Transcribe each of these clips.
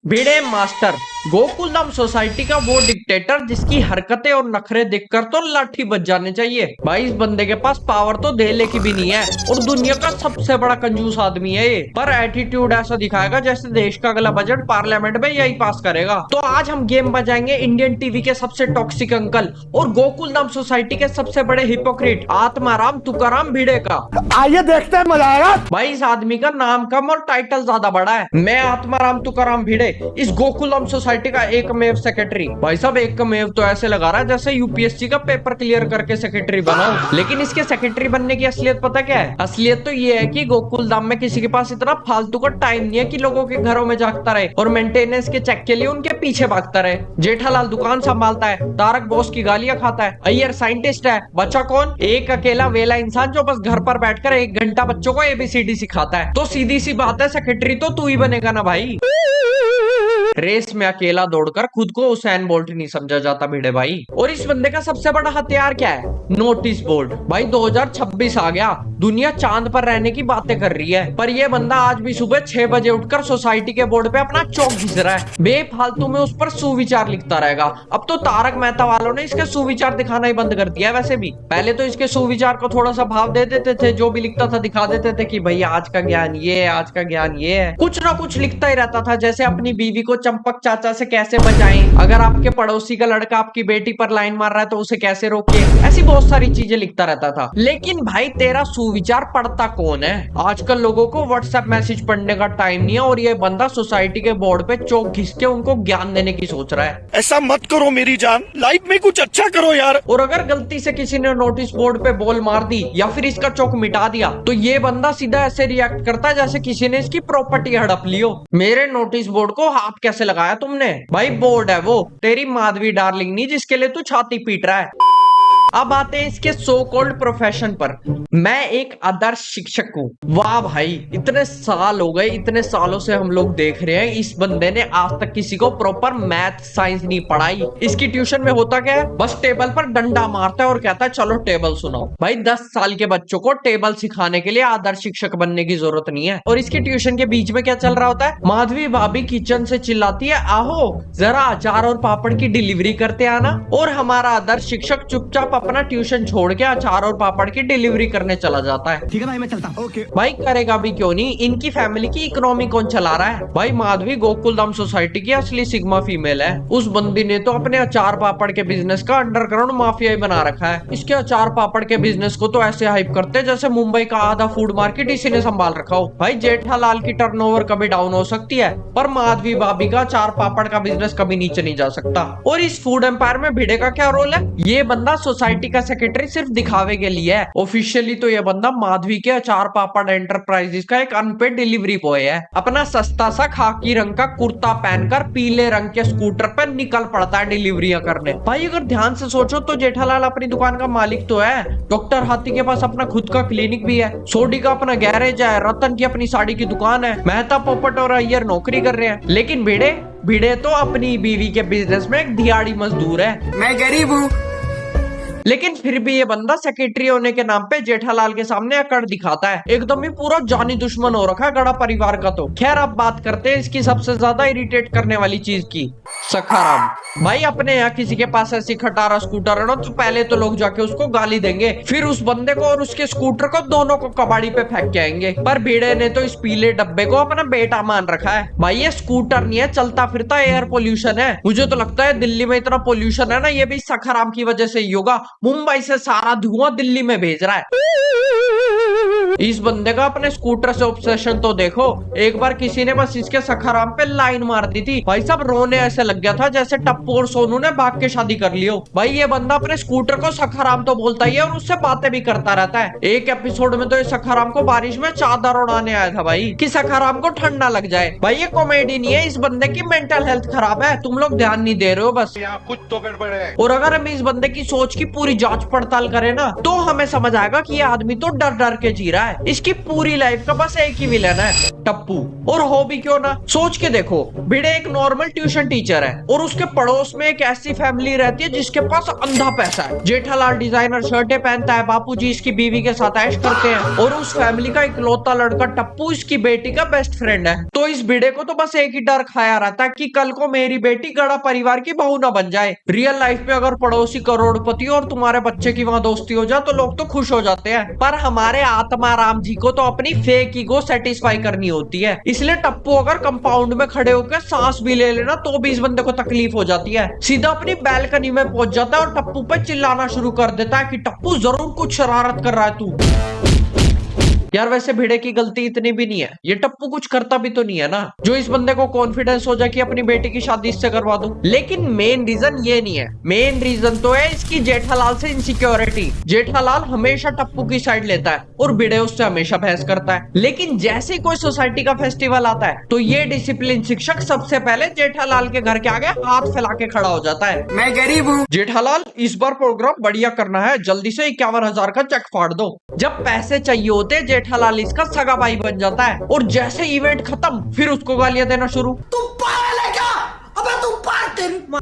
भिड़े master Gokuldham society का वो dictator जिसकी हरकतें और नखरे देखकर तो लाठी बज जाने चाहिए। भाई इस बंदे के पास पावर तो देले की भी नहीं है और दुनिया का सबसे बड़ा कंजूस आदमी है ये, पर एटीट्यूड ऐसा दिखाएगा जैसे देश का अगला बजट पार्लियामेंट में यही पास करेगा। तो आज हम गेम बजाएंगे इंडियन टीवी के सबसे टॉक्सिक अंकल और गोकुलधाम सोसाइटी के सबसे बड़े हिपोक्रेट आत्माराम तुकाराम भिड़े का। आइए देखते हैं, मजा आएगा। भाई इस आदमी का नाम कम और टाइटल ज्यादा बड़ा है। मैं आत्माराम तुकाराम भिड़े, इस गोकुलधाम सोसाइटी का एकमेव सेक्रेटरी। भाई साहब एकमेव तो ऐसे लगा रहा है जैसे यूपीएससी का पेपर क्लियर करके सेक्रेटरी बना। लेकिन इसके सेक्रेटरी बनने की असलियत पता क्या है? असलियत तो ये है कि गोकुलधाम में किसी के पास इतना फालतू का टाइम नहीं है कि लोगों के घरों में जागता रहे और मेंटेनेंस के चेक के लिए उनके पीछे भागता रहे। जेठालाल दुकान संभालता है, तारक बॉस की गालियां खाता है, अय्यर साइंटिस्ट है, बच्चा कौन? एक अकेला वेला इंसान जो बस घर पर बैठकर 1 घंटा बच्चों को एबीसीडी सिखाता है। तो सीधी सी बात है, सेक्रेटरी तो तू ही बनेगा ना भाई। रेस में अकेला दौड़कर खुद को उसैन बोल्ट नहीं समझा जाता भिड़े भाई। और इस बंदे का सबसे बड़ा हथियार क्या है? Notice board. भाई 2026 आ गया, दुनिया चांद पर रहने की बातें कर रही है, पर यह बंदा आज भी सुबह 6 बजे उठकर सोसाइटी के बोर्ड पे अपना चौक घिस रहा है। बेफालतू में उस पर सुविचार लिखता रहेगा। अब तो तारक मेहता वालों ने इसके सुविचार दिखाना ही बंद कर दिया। वैसे भी पहले तो इसके सुविचार को थोड़ा सा भाव दे देते थे, जो भी लिखता था दिखा देते थे कि भाई आज का ज्ञान ये है, आज का ज्ञान ये है। कुछ ना कुछ लिखता ही रहता था, जैसे अपनी बीवी को चंपक चाचा से कैसे बचाएं, अगर आपके पड़ोसी का लड़का आपकी बेटी पर लाइन मार रहा है तो उसे कैसे रोके, ऐसी बहुत सारी चीजें लिखता रहता था। लेकिन भाई तेरा सुविचार पढ़ता कौन है? आजकल लोगों को व्हाट्सएप मैसेज पढ़ने का टाइम नहीं है और ये बंदा सोसाइटी के बोर्ड पे चौक घिस के उनको ज्ञान देने की सोच रहा है। ऐसा मत करो मेरी जान, लाइफ में कुछ अच्छा करो यार। और अगर गलती से किसी ने नोटिस बोर्ड पे बॉल मार दी या फिर इसका चौक मिटा दिया तो ये बंदा सीधा ऐसे रिएक्ट करता है जैसे किसी ने इसकी प्रॉपर्टी हड़प ली हो। मेरे नोटिस बोर्ड को हाथ कैसे लगाया तुमने? भाई बोर्ड है वो, तेरी माधवी डार्लिंग नहीं जिसके लिए तू छाती पीट रहा है। अब आते हैं इसके सो कॉल्ड प्रोफेशन पर। मैं एक आदर्श शिक्षक हूँ। वाह भाई, इतने साल हो गए, इतने सालों से हम लोग देख रहे हैं इस बंदे ने आज तक किसी को प्रॉपर मैथ साइंस नहीं पढ़ाई। इसकी ट्यूशन में होता क्या है? बस टेबल पर डंडा मारता है और कहता है चलो टेबल सुनाओ। भाई 10 साल के बच्चों को टेबल सिखाने के लिए आदर्श शिक्षक बनने की जरूरत नहीं है। और इसकी ट्यूशन के बीच में क्या चल रहा होता है? माधवी भाभी किचन से चिल्लाती है, आओ जरा अचार और पापड़ की डिलीवरी करते आना। और हमारा आदर्श शिक्षक चुपचाप अपना ट्यूशन छोड़ के अचार और पापड़ की डिलीवरी करने चला जाता है। ठीक है भाई, मैं चलता हूं। ओके भाई करेगा भी क्यों नहीं, इनकी फैमिली की इकोनॉमी कौन चला रहा है? भाई माधवी गोकुलधाम सोसाइटी की असली सिग्मा फीमेल है। उस बंदी ने तो अपने अचार पापड़ के बिजनेस का अंडरग्राउंड माफिया ही बना रखा है। इसके अचार पापड़ के बिजनेस को तो ऐसे हाइप करते जैसे मुंबई का आधा फूड मार्केट इसी ने संभाल रखा हो। भाई जेठालाल की टर्नओवर कभी डाउन हो सकती है, पर माधवी भाभी का अचार पापड़ का बिजनेस कभी नीचे नहीं जा सकता। और इस फूड एम्पायर में भिड़े का क्या रोल है? ये बंदा सोसाइटी का सेक्रेटरी सिर्फ दिखावे के लिए है। ऑफिशियली तो ये बंदा माधवी के अचार पापड़ एंटरप्राइजेस का एक अनपेड डिलीवरी बॉय है। अपना सस्ता सा खाकी रंग का कुर्ता पहनकर पीले रंग के स्कूटर पर निकल पड़ता है डिलीवरियां करने। भाई अगर ध्यान से सोचो तो जेठालाल अपनी दुकान का मालिक तो है, डॉक्टर हाथी के पास अपना खुद का क्लिनिक भी है, सोडी का अपना गैरेज है, रतन की अपनी साड़ी की दुकान है, मेहता पोपट और अय्यर नौकरी कर रहे हैं। लेकिन भिड़े तो अपनी बीवी के बिजनेस में एक दिहाड़ी मजदूर है। मैं गरीब हूँ, लेकिन फिर भी ये बंदा सेक्रेटरी होने के नाम पे जेठालाल के सामने अकड़ दिखाता है। एकदम ही पूरा जानी दुश्मन हो रखा है गड़ा परिवार का। तो खैर अब बात करते हैं इसकी सबसे ज्यादा इरिटेट करने वाली चीज की, सखाराम। भाई अपने यहाँ किसी के पास ऐसी खटारा स्कूटर है ना तो पहले तो लोग जाके उसको गाली देंगे, फिर उस बंदे को और उसके स्कूटर को दोनों को कबाड़ी पे फेंक के आएंगे। पर भिड़े ने तो इस पीले डब्बे को अपना बेटा मान रखा है। भाई ये स्कूटर नहीं है, चलता फिरता एयर पोल्यूशन है। मुझे तो लगता है दिल्ली में इतना पोल्यूशन है ना, ये भी सखाराम की वजह से ही होगा। मुंबई से सारा धुआं दिल्ली में भेज रहा है। इस बंदे का अपने स्कूटर से ऑब्सेशन तो देखो। एक बार किसी ने बस इसके सखाराम पे लाइन मार दी थी, भाई साहब रोने ऐसे लग गया था जैसे टप्पू और सोनू ने भाग के शादी कर लियो। भाई ये बंदा अपने स्कूटर को सखाराम तो बोलता ही है और उससे बातें भी करता रहता है। एक एपिसोड में तो ये सखाराम को बारिश में चादर उड़ाने आया था भाई, कि सखाराम को ठंडा लग जाए। भाई ये कॉमेडी नहीं है, इस बंदे की मेंटल हेल्थ खराब है, तुम लोग ध्यान नहीं दे रहे हो बस। यहाँ कुछ तो गड़बड़ है। और अगर हम इस बंदे की सोच की पूरी जांच पड़ताल करें ना तो हमें समझ आएगा कि ये आदमी तो डर डर के जी रहा है। है। इसकी पूरी लाइफ का बस एक ही विलन है, टप्पू। और हो भी क्यों ना, सोच के देखो, भिड़े एक नॉर्मल ट्यूशन टीचर है और उसके पड़ोस में एक ऐसी फैमिली रहती है जिसके पास अंधा पैसा है। जेठालाल डिजाइनर शर्टें पहनता है, बापूजी इसकी बीवी के साथ ऐश करते हैं और उस फैमिली का इकलौता लड़का टप्पू इसकी बेटी का बेस्ट फ्रेंड है। तो इस भिड़े को तो बस एक ही डर खाया रहता है कि कल को मेरी बेटी गड़ा परिवार की बहू ना बन जाए। रियल लाइफ में अगर पड़ोसी करोड़पति और तुम्हारे बच्चे की वहां दोस्ती हो जाए तो लोग तो खुश हो जाते हैं, पर हमारे आत्मा राम जी को तो अपनी फेक ईगो सेटिस्फाई करनी होती है। इसलिए टप्पू अगर कंपाउंड में खड़े होकर सांस भी ले लेना तो भी इस बंदे को तकलीफ हो जाती है। सीधा अपनी बैल्कनी में पहुंच जाता है और टप्पू पे चिल्लाना शुरू कर देता है कि टप्पू जरूर कुछ शरारत कर रहा है तू। यार वैसे भिड़े की गलती इतनी भी नहीं है, ये टप्पू कुछ करता भी तो नहीं है ना, जो इस बंदे को कॉन्फिडेंस हो जाए कि अपनी बेटी की शादी इससे करवा दूं। लेकिन मेन रीजन ये नहीं है, मेन रीजन तो है इसकी जेठालाल से इनसिक्योरिटी। जेठालाल हमेशा टप्पू की साइड लेता है और भिड़े उससे हमेशा बहस करता है। लेकिन जैसे ही कोई सोसाइटी का फेस्टिवल आता है तो ये डिसिप्लिन शिक्षक सबसे पहले जेठालाल के घर के आगे हाथ फैला के खड़ा हो जाता है, मैं गरीब हूँ जेठालाल, इस बार प्रोग्राम बढ़िया करना है, जल्दी से 51,000 का चेक फाड़ दो। जब पैसे चाहिए होते जेठालाल इसका सगा भाई बन जाता है और जैसे इवेंट खत्म फिर उसको गालियां देना शुरू। तू पागल है क्या? अबे तू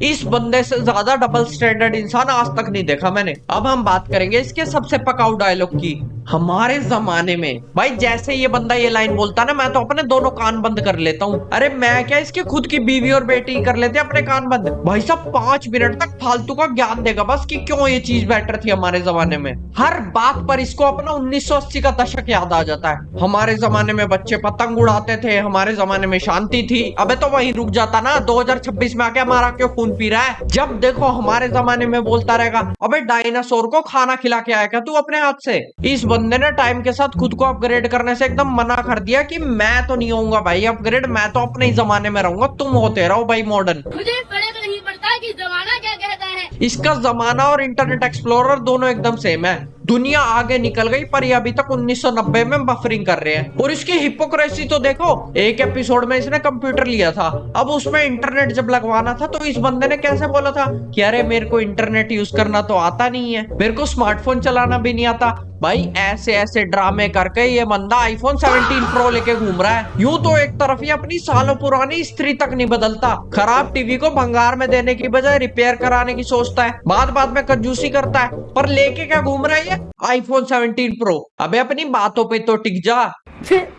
इस बंदे से ज्यादा डबल स्टैंडर्ड इंसान आज तक नहीं देखा मैंने। अब हम बात करेंगे इसके सबसे पकाऊ डायलॉग की। हमारे जमाने में भाई जैसे ये बंदा ये लाइन बोलता ना, मैं तो अपने दोनों कान बंद कर लेता हूँ। अरे मैं क्या, इसके खुद की बीवी और बेटी कर लेते अपने कान बंद। भाई साहब 5 मिनट तक फालतू का ज्ञान देगा बस कि क्यों ये चीज बेटर थी हमारे जमाने में। हर बात पर इसको अपना 1980 का दशक याद आ जाता है। हमारे जमाने में बच्चे पतंग उड़ाते थे, हमारे जमाने में शांति थी। अबे तो वहीं रुक जाता ना, 2026 में आके हमारा क्यों खून पी रहा है? जब देखो हमारे जमाने में बोलता रहेगा अबे डायनासोर को खाना खिला के आएगा तू अपने हाथ से। इस बंदे ने टाइम के साथ खुद को अपग्रेड करने से एकदम मना कर दिया कि मैं तो नहीं होऊंगा भाई अपग्रेड, मैं तो अपने ही जमाने में रहूंगा, तुम होते रहो भाई मॉडर्न। मुझे फर्क नहीं पड़ता कि जमाना क्या कहता है। इसका जमाना और इंटरनेट एक्सप्लोरर दोनों एकदम सेम है। दुनिया आगे निकल गई पर ये अभी तक 1990 में बफरिंग कर रहे हैं। और इसकी हिपोक्रेसी तो देखो, एक एपिसोड में इसने कंप्यूटर लिया था, अब उसमें इंटरनेट जब लगवाना था तो इस बंदे ने कैसे बोला था कि अरे मेरे को इंटरनेट यूज करना तो आता नहीं है, मेरे को स्मार्टफोन चलाना भी नहीं आता। भाई ऐसे ऐसे ड्रामे करके ये बंदा आईफोन 17 प्रो लेके घूम रहा है। यूं तो एक तरफ ही अपनी सालों पुरानी स्त्री तक नहीं बदलता, खराब टीवी को भंगार में देने की बजाय रिपेयर कराने की सोचता है, बाद में कंजूसी करता है, पर लेके क्या घूम रहा है आईफोन 17 प्रो। अबे अपनी बातों पे तो टिक जा।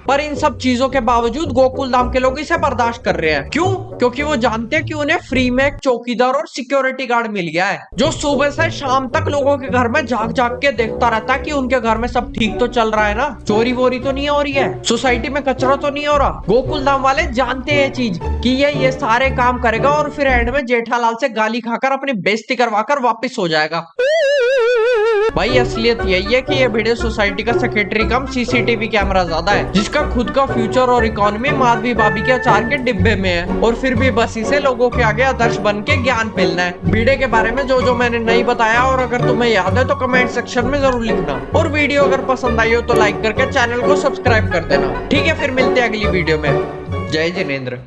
पर इन सब चीजों के बावजूद गोकुल धाम के लोग इसे बर्दाश्त कर रहे हैं। क्यों? क्योंकि वो जानते हैं कि उन्हें फ्री में एक चौकीदार और सिक्योरिटी गार्ड मिल गया है, जो सुबह से शाम तक लोगों के घर में झांक झांक के देखता रहता है कि उनके घर में सब ठीक तो चल रहा है ना, चोरी वोरी तो नहीं हो रही है, सोसाइटी में कचरा तो नहीं हो रहा। गोकुल धाम वाले जानते हैं चीज कि ये सारे काम करेगा और फिर एंड में जेठालाल से गाली खाकर अपनी बेइज्जती करवाकर वापिस हो जाएगा। भाई असलियत यही है कि ये भिड़े सोसाइटी का सेक्रेटरी कम सीसीटीवी कैमरा ज्यादा है, जिसका खुद का फ्यूचर और इकोनॉमी माधवी भाभी के अचार के डिब्बे में है, और फिर भी बस इसे लोगों के आगे आदर्श बन के ज्ञान फैलना है। भिड़े के बारे में जो मैंने नहीं बताया और अगर तुम्हें याद है तो कमेंट सेक्शन में जरूर लिखना, और वीडियो अगर पसंद आई हो तो लाइक करके चैनल को सब्सक्राइब कर देना। ठीक है, फिर मिलते हैं अगली वीडियो में। जय जिनेंद्र।